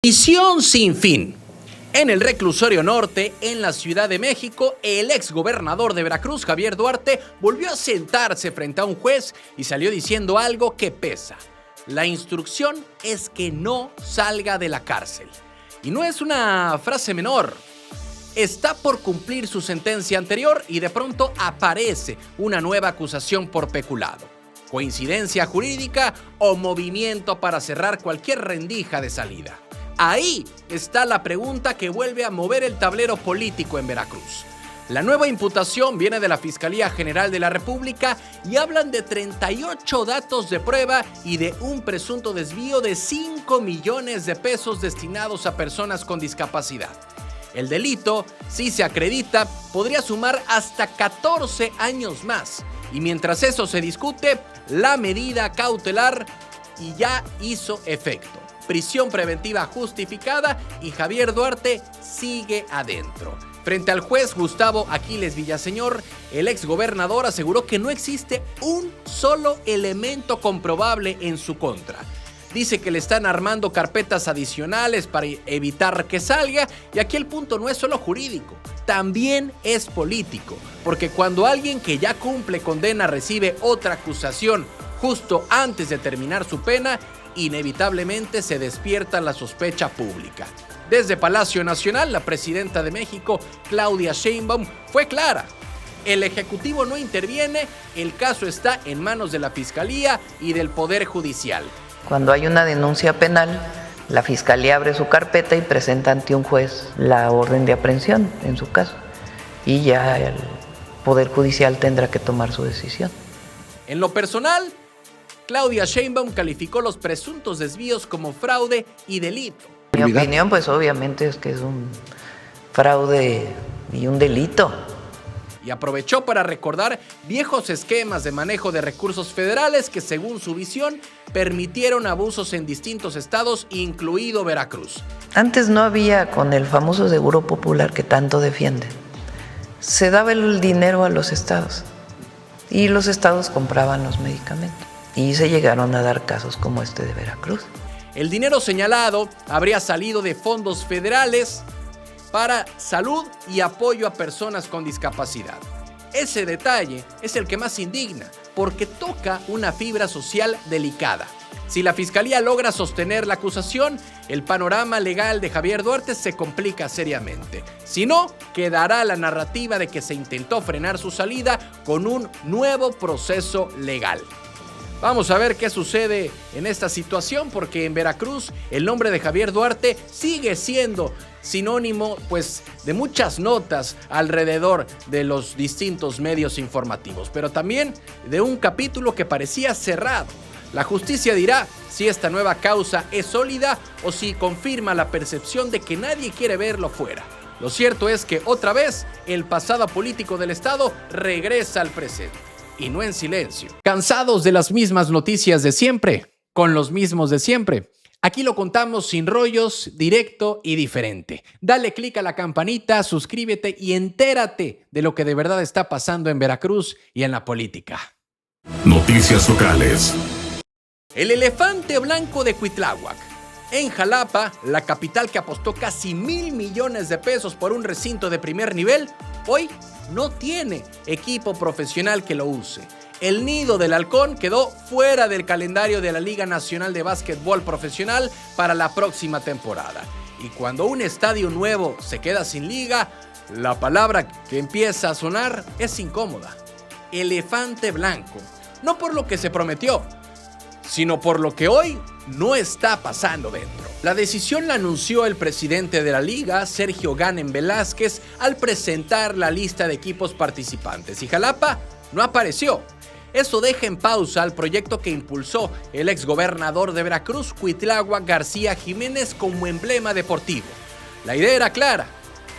Prisión sin fin. En el reclusorio norte, en la Ciudad de México, el exgobernador de Veracruz, Javier Duarte, volvió a sentarse frente a un juez y salió diciendo algo que pesa. La instrucción es que no salga de la cárcel. Y no es una frase menor. Está por cumplir su sentencia anterior y de pronto aparece una nueva acusación por peculado. ¿Coincidencia jurídica o movimiento para cerrar cualquier rendija de salida? Ahí está la pregunta que vuelve a mover el tablero político en Veracruz. La nueva imputación viene de la Fiscalía General de la República y hablan de 38 datos de prueba y de un presunto desvío de 5 millones de pesos destinados a personas con discapacidad. El delito, si se acredita, podría sumar hasta 14 años más. Y mientras eso se discute, la medida cautelar ya hizo efecto. Prisión preventiva justificada y Javier Duarte sigue adentro. Frente al juez Gustavo Aquiles Villaseñor, el exgobernador aseguró que no existe un solo elemento comprobable en su contra. Dice que le están armando carpetas adicionales para evitar que salga, y aquí el punto no es solo jurídico, también es político, porque cuando alguien que ya cumple condena recibe otra acusación justo antes de terminar su pena, inevitablemente se despierta la sospecha pública. Desde Palacio Nacional, la presidenta de México, Claudia Sheinbaum, fue clara. El Ejecutivo no interviene, el caso está en manos de la Fiscalía y del Poder Judicial. Cuando hay una denuncia penal, la Fiscalía abre su carpeta y presenta ante un juez la orden de aprehensión, en su caso, y ya el Poder Judicial tendrá que tomar su decisión. En lo personal, Claudia Sheinbaum calificó los presuntos desvíos como fraude y delito. Mi opinión, pues obviamente es que es un fraude y un delito. Y aprovechó para recordar viejos esquemas de manejo de recursos federales que, según su visión, permitieron abusos en distintos estados, incluido Veracruz. Antes no había, con el famoso seguro popular que tanto defienden, se daba el dinero a los estados y los estados compraban los medicamentos. Y se llegaron a dar casos como este de Veracruz. El dinero señalado habría salido de fondos federales para salud y apoyo a personas con discapacidad. Ese detalle es el que más indigna, porque toca una fibra social delicada. Si la Fiscalía logra sostener la acusación, el panorama legal de Javier Duarte se complica seriamente. Si no, quedará la narrativa de que se intentó frenar su salida con un nuevo proceso legal. Vamos a ver qué sucede en esta situación, porque en Veracruz el nombre de Javier Duarte sigue siendo sinónimo, pues, de muchas notas alrededor de los distintos medios informativos, pero también de un capítulo que parecía cerrado. La justicia dirá si esta nueva causa es sólida o si confirma la percepción de que nadie quiere verlo fuera. Lo cierto es que otra vez el pasado político del estado regresa al presente. Y no en silencio. ¿Cansados de las mismas noticias de siempre? Con los mismos de siempre. Aquí lo contamos sin rollos, directo y diferente. Dale click a la campanita, suscríbete y entérate de lo que de verdad está pasando en Veracruz y en la política. Noticias locales. El elefante blanco de Cuitláhuac. En Jalapa, la capital que apostó casi 1,000 millones de pesos por un recinto de primer nivel, hoy no tiene equipo profesional que lo use. El Nido del Halcón quedó fuera del calendario de la Liga Nacional de Básquetbol Profesional para la próxima temporada. Y cuando un estadio nuevo se queda sin liga, la palabra que empieza a sonar es incómoda. Elefante blanco. No por lo que se prometió, sino por lo que hoy no está pasando dentro. La decisión la anunció el presidente de la liga, Sergio Ganem Velázquez, al presentar la lista de equipos participantes, y Jalapa no apareció. Eso deja en pausa el proyecto que impulsó el exgobernador de Veracruz, Cuitláhuac García Jiménez, como emblema deportivo. La idea era clara: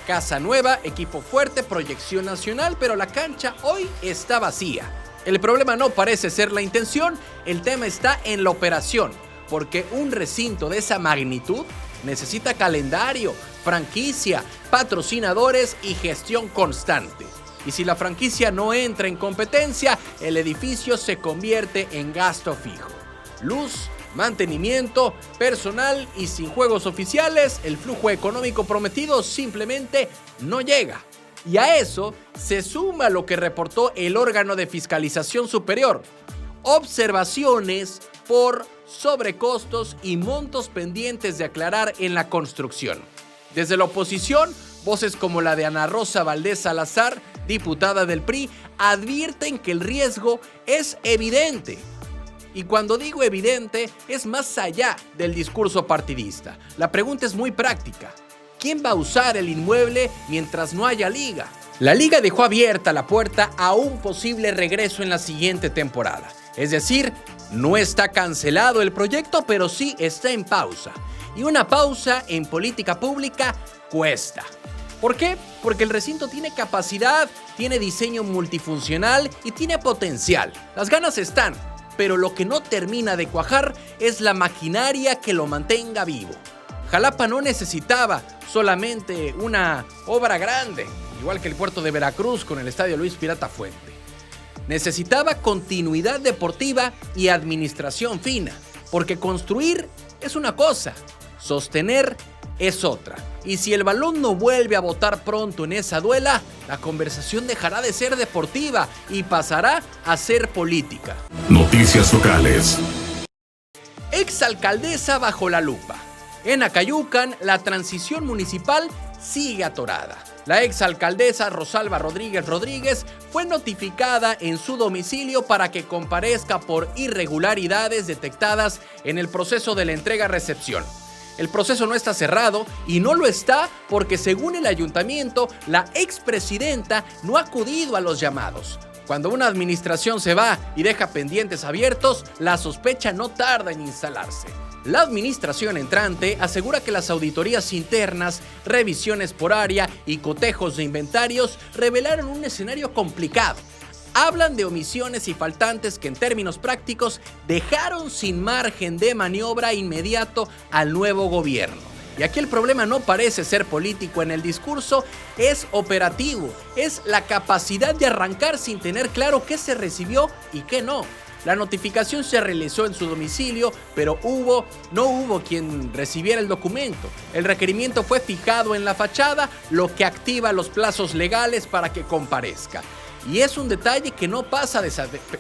casa nueva, equipo fuerte, proyección nacional, pero la cancha hoy está vacía. El problema no parece ser la intención, el tema está en la operación, porque un recinto de esa magnitud necesita calendario, franquicia, patrocinadores y gestión constante. Y si la franquicia no entra en competencia, el edificio se convierte en gasto fijo. Luz, mantenimiento, personal y sin juegos oficiales, el flujo económico prometido simplemente no llega. Y a eso se suma lo que reportó el órgano de fiscalización superior: observaciones por sobrecostos y montos pendientes de aclarar en la construcción. Desde la oposición, voces como la de Ana Rosa Valdés Salazar, diputada del PRI, advierten que el riesgo es evidente. Y cuando digo evidente, es más allá del discurso partidista. La pregunta es muy práctica: ¿quién va a usar el inmueble mientras no haya liga? La liga dejó abierta la puerta a un posible regreso en la siguiente temporada. Es decir, no está cancelado el proyecto, pero sí está en pausa. Y una pausa en política pública cuesta. ¿Por qué? Porque el recinto tiene capacidad, tiene diseño multifuncional y tiene potencial. Las ganas están, pero lo que no termina de cuajar es la maquinaria que lo mantenga vivo. Jalapa no necesitaba solamente una obra grande, igual que el puerto de Veracruz con el estadio Luis Pirata Fuente. Necesitaba continuidad deportiva y administración fina, porque construir es una cosa, sostener es otra. Y si el balón no vuelve a botar pronto en esa duela, la conversación dejará de ser deportiva y pasará a ser política. Noticias locales. Exalcaldesa bajo la lupa. En Acayucan, la transición municipal sigue atorada. La exalcaldesa Rosalba Rodríguez fue notificada en su domicilio para que comparezca por irregularidades detectadas en el proceso de la entrega-recepción. El proceso no está cerrado y no lo está porque, según el ayuntamiento, la expresidenta no ha acudido a los llamados. Cuando una administración se va y deja pendientes abiertos, la sospecha no tarda en instalarse. La administración entrante asegura que las auditorías internas, revisiones por área y cotejos de inventarios revelaron un escenario complicado. Hablan de omisiones y faltantes que, en términos prácticos, dejaron sin margen de maniobra inmediato al nuevo gobierno. Y aquí el problema no parece ser político en el discurso, es operativo, es la capacidad de arrancar sin tener claro qué se recibió y qué no. La notificación se realizó en su domicilio, pero no hubo quien recibiera el documento. El requerimiento fue fijado en la fachada, lo que activa los plazos legales para que comparezca. Y es un detalle que no pasa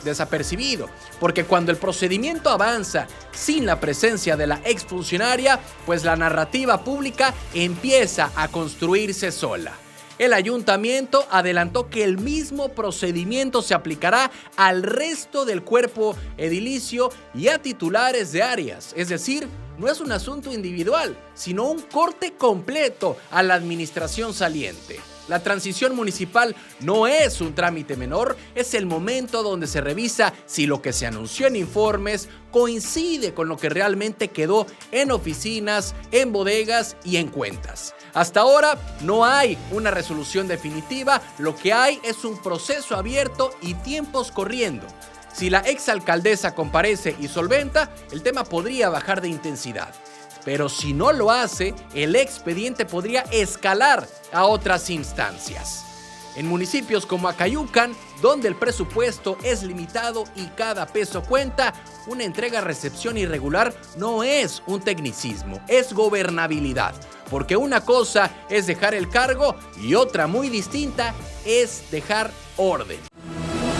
desapercibido, porque cuando el procedimiento avanza sin la presencia de la exfuncionaria, pues la narrativa pública empieza a construirse sola. El ayuntamiento adelantó que el mismo procedimiento se aplicará al resto del cuerpo edilicio y a titulares de áreas. Es decir, no es un asunto individual, sino un corte completo a la administración saliente. La transición municipal no es un trámite menor, es el momento donde se revisa si lo que se anunció en informes coincide con lo que realmente quedó en oficinas, en bodegas y en cuentas. Hasta ahora no hay una resolución definitiva, lo que hay es un proceso abierto y tiempos corriendo. Si la exalcaldesa comparece y solventa, el tema podría bajar de intensidad. Pero si no lo hace, el expediente podría escalar a otras instancias. En municipios como Acayucan, donde el presupuesto es limitado y cada peso cuenta, una entrega-recepción irregular no es un tecnicismo, es gobernabilidad. Porque una cosa es dejar el cargo y otra muy distinta es dejar orden.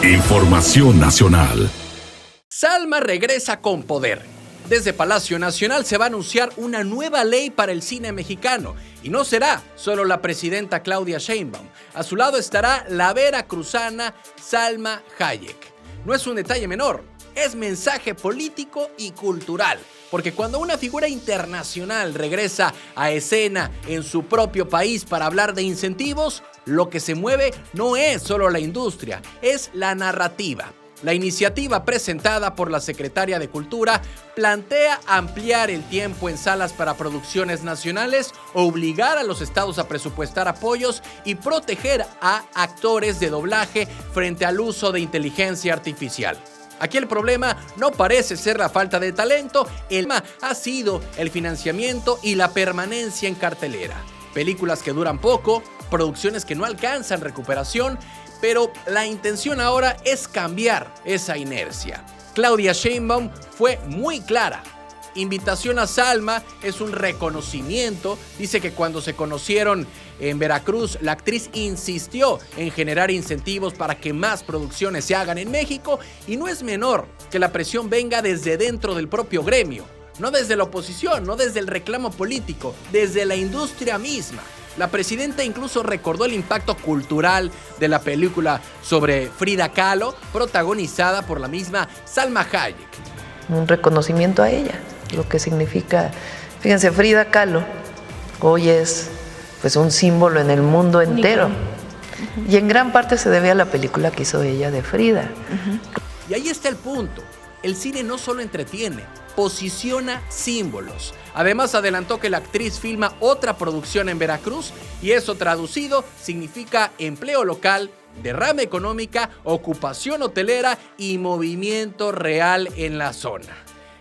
Información nacional. Salma regresa con poder. Desde Palacio Nacional se va a anunciar una nueva ley para el cine mexicano. Y no será solo la presidenta Claudia Sheinbaum. A su lado estará la veracruzana Salma Hayek. No es un detalle menor, es mensaje político y cultural. Porque cuando una figura internacional regresa a escena en su propio país para hablar de incentivos, lo que se mueve no es solo la industria, es la narrativa. La iniciativa presentada por la secretaria de Cultura plantea ampliar el tiempo en salas para producciones nacionales, obligar a los estados a presupuestar apoyos y proteger a actores de doblaje frente al uso de inteligencia artificial. Aquí el problema no parece ser la falta de talento, el problema ha sido el financiamiento y la permanencia en cartelera. Películas que duran poco, producciones que no alcanzan recuperación, pero la intención ahora es cambiar esa inercia. Claudia Sheinbaum fue muy clara. Invitación a Salma es un reconocimiento. Dice que cuando se conocieron en Veracruz, la actriz insistió en generar incentivos para que más producciones se hagan en México, y no es menor que la presión venga desde dentro del propio gremio, no desde la oposición, no desde el reclamo político, desde la industria misma. La presidenta incluso recordó el impacto cultural de la película sobre Frida Kahlo, protagonizada por la misma Salma Hayek. Un reconocimiento a ella, lo que significa, fíjense, Frida Kahlo hoy es pues un símbolo en el mundo entero. Y en gran parte se debe a la película que hizo ella de Frida. Y ahí está el punto. El cine no solo entretiene, posiciona símbolos. Además, adelantó que la actriz filma otra producción en Veracruz, y eso traducido significa empleo local, derrama económica, ocupación hotelera y movimiento real en la zona.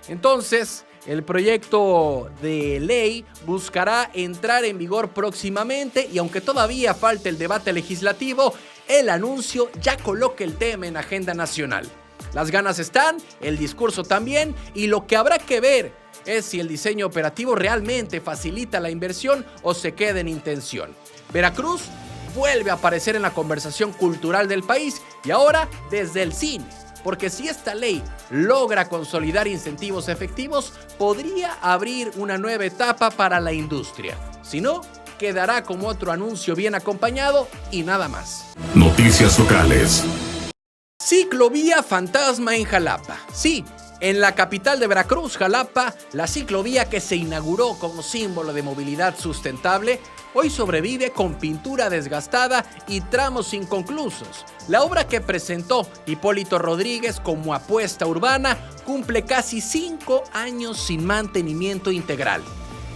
Entonces, el proyecto de ley buscará entrar en vigor próximamente, y aunque todavía falta el debate legislativo, el anuncio ya coloca el tema en agenda nacional. Las ganas están, el discurso también, y lo que habrá que ver es si el diseño operativo realmente facilita la inversión o se queda en intención. Veracruz vuelve a aparecer en la conversación cultural del país, y ahora desde el cine. Porque si esta ley logra consolidar incentivos efectivos, podría abrir una nueva etapa para la industria. Si no, quedará como otro anuncio bien acompañado y nada más. Noticias locales. Ciclovía fantasma en Jalapa. Sí, en la capital de Veracruz, Jalapa, la ciclovía que se inauguró como símbolo de movilidad sustentable, hoy sobrevive con pintura desgastada y tramos inconclusos. La obra que presentó Hipólito Rodríguez como apuesta urbana cumple casi 5 años sin mantenimiento integral.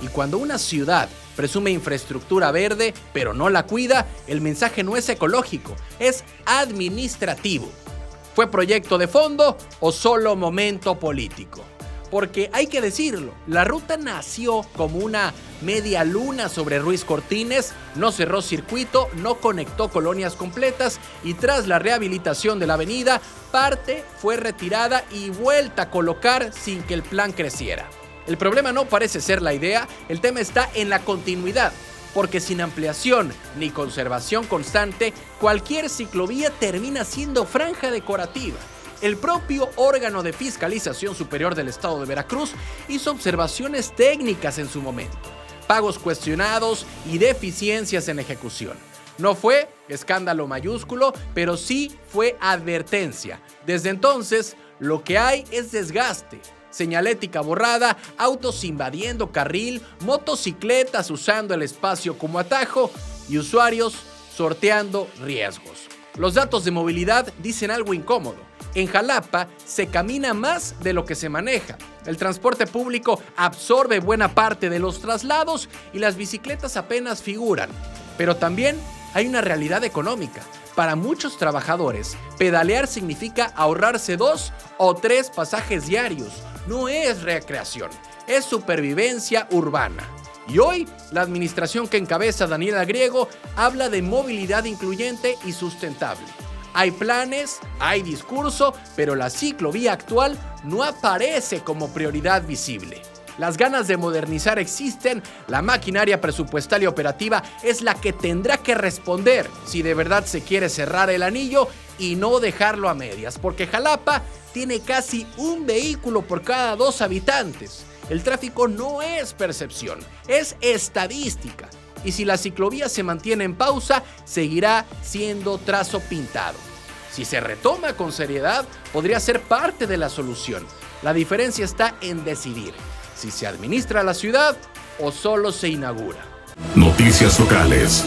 Y cuando una ciudad presume infraestructura verde, pero no la cuida, el mensaje no es ecológico, es administrativo. ¿Fue proyecto de fondo o solo momento político? Porque hay que decirlo, la ruta nació como una media luna sobre Ruiz Cortines, no cerró circuito, no conectó colonias completas, y tras la rehabilitación de la avenida, parte fue retirada y vuelta a colocar sin que el plan creciera. El problema no parece ser la idea, el tema está en la continuidad. Porque sin ampliación ni conservación constante, cualquier ciclovía termina siendo franja decorativa. El propio órgano de fiscalización superior del estado de Veracruz hizo observaciones técnicas en su momento, pagos cuestionados y deficiencias en ejecución. No fue escándalo mayúsculo, pero sí fue advertencia. Desde entonces, lo que hay es desgaste. Señalética borrada, autos invadiendo carril, motocicletas usando el espacio como atajo y usuarios sorteando riesgos. Los datos de movilidad dicen algo incómodo. En Jalapa se camina más de lo que se maneja. El transporte público absorbe buena parte de los traslados y las bicicletas apenas figuran. Pero también hay una realidad económica. Para muchos trabajadores, pedalear significa ahorrarse 2 o 3 pasajes diarios. No es recreación, es supervivencia urbana. Y hoy, la administración que encabeza Daniela Griego habla de movilidad incluyente y sustentable. Hay planes, hay discurso, pero la ciclovía actual no aparece como prioridad visible. Las ganas de modernizar existen, la maquinaria presupuestal y operativa es la que tendrá que responder si de verdad se quiere cerrar el anillo y no dejarlo a medias, porque Jalapa tiene casi un vehículo por cada 2 habitantes. El tráfico no es percepción, es estadística. Y si la ciclovía se mantiene en pausa, seguirá siendo trazo pintado. Si se retoma con seriedad, podría ser parte de la solución. La diferencia está en decidir si se administra la ciudad o solo se inaugura. Noticias locales.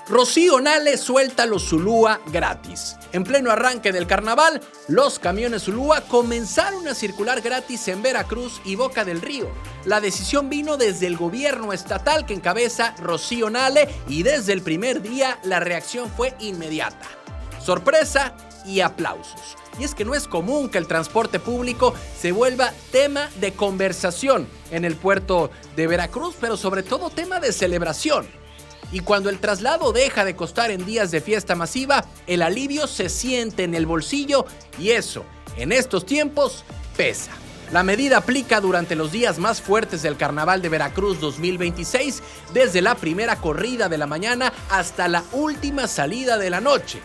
Rocío Nale suelta los Zulúa gratis. En pleno arranque del carnaval, los camiones Zulúa comenzaron a circular gratis en Veracruz y Boca del Río. La decisión vino desde el gobierno estatal que encabeza Rocío Nale, y desde el primer día la reacción fue inmediata. Sorpresa y aplausos. Y es que no es común que el transporte público se vuelva tema de conversación en el puerto de Veracruz, pero sobre todo tema de celebración. Y cuando el traslado deja de costar en días de fiesta masiva, el alivio se siente en el bolsillo, y eso, en estos tiempos, pesa. La medida aplica durante los días más fuertes del Carnaval de Veracruz 2026, desde la primera corrida de la mañana hasta la última salida de la noche.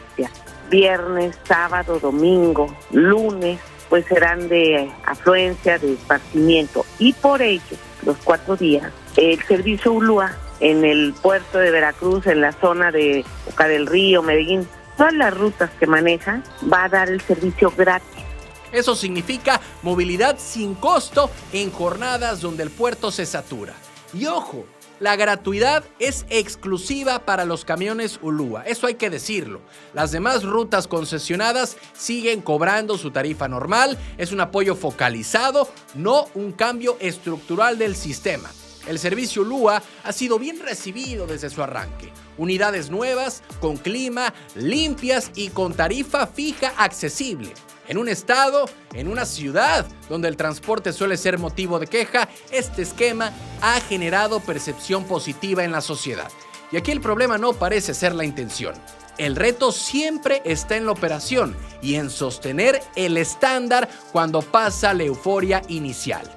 Viernes, sábado, domingo, lunes, pues serán de afluencia, de esparcimiento. Y por ello, los 4 días, el servicio Ulúa en el puerto de Veracruz, en la zona de Boca del Río, Medellín, todas las rutas que maneja, va a dar el servicio gratis. Eso significa movilidad sin costo en jornadas donde el puerto se satura. Y ojo, la gratuidad es exclusiva para los camiones Ulúa, eso hay que decirlo. Las demás rutas concesionadas siguen cobrando su tarifa normal, es un apoyo focalizado, no un cambio estructural del sistema. El servicio Ulúa ha sido bien recibido desde su arranque. Unidades nuevas, con clima, limpias y con tarifa fija accesible. En un estado, en una ciudad donde el transporte suele ser motivo de queja, este esquema ha generado percepción positiva en la sociedad. Y aquí el problema no parece ser la intención. El reto siempre está en la operación y en sostener el estándar cuando pasa la euforia inicial.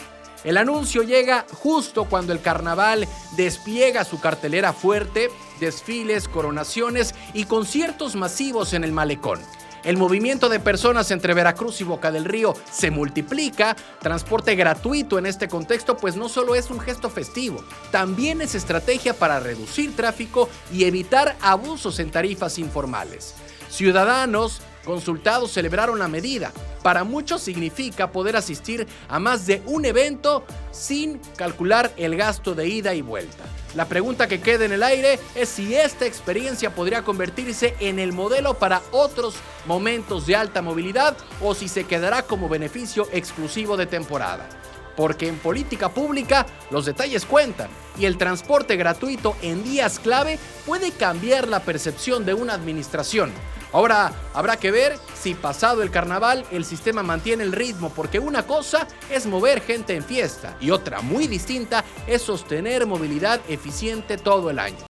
El anuncio llega justo cuando el carnaval despliega su cartelera fuerte, desfiles, coronaciones y conciertos masivos en el malecón. El movimiento de personas entre Veracruz y Boca del Río se multiplica. Transporte gratuito en este contexto pues no solo es un gesto festivo, también es estrategia para reducir tráfico y evitar abusos en tarifas informales. Ciudadanos consultados celebraron la medida. Para muchos significa poder asistir a más de un evento sin calcular el gasto de ida y vuelta. La pregunta que queda en el aire es si esta experiencia podría convertirse en el modelo para otros momentos de alta movilidad o si se quedará como beneficio exclusivo de temporada. Porque en política pública los detalles cuentan y el transporte gratuito en días clave puede cambiar la percepción de una administración. Ahora habrá que ver si pasado el carnaval el sistema mantiene el ritmo, porque una cosa es mover gente en fiesta y otra muy distinta es sostener movilidad eficiente todo el año.